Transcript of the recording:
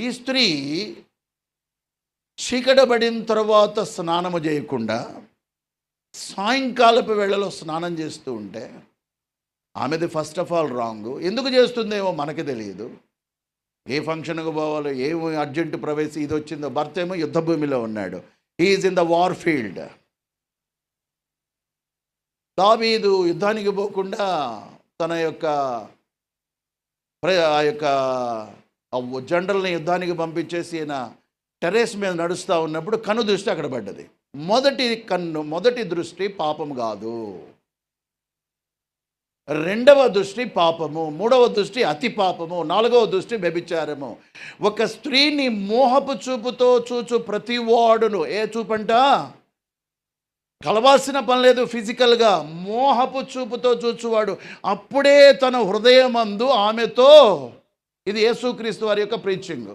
ఈ స్త్రీ చీకటబడిన తర్వాత స్నానము చేయకుండా సాయంకాలపు వేళలో స్నానం చేస్తూ ఉంటే ఆమెది ఫస్ట్ ఆఫ్ ఆల్ రాంగ్. ఎందుకు చేస్తుందేమో మనకి తెలియదు. ఏ ఫంక్షన్కి పోవాలో, ఏ అర్జెంటు ప్రవేశం ఇది వచ్చిందో. భర్త ఏమో యుద్ధ భూమిలో ఉన్నాడు. He is in the war field. దావీదు యుద్ధానికి పోకుండా తన యొక్క ఆ యొక్క జెండల్ని యుద్ధానికి పంపించేసి ఈయన టెర్రస్ మీద నడుస్తూ ఉన్నప్పుడు కన్ను దృష్టి అక్కడ పడ్డది. మొదటి దృష్టి పాపం కాదు, రెండవ దృష్టి పాపము, మూడవ దృష్టి అతి పాపము, నాలుగవ దృష్టి వ్యభిచారము. ఒక స్త్రీని మోహపు చూపుతో చూచు ప్రతి వాడును, ఏ చూపంట కలవాల్సిన పని లేదు, ఫిజికల్గా మోహపు చూపుతో చూచువాడు అప్పుడే తన హృదయమందు ఆమెతో, ఇది యేసుక్రీస్తు వారి యొక్క ప్రీచింగ్.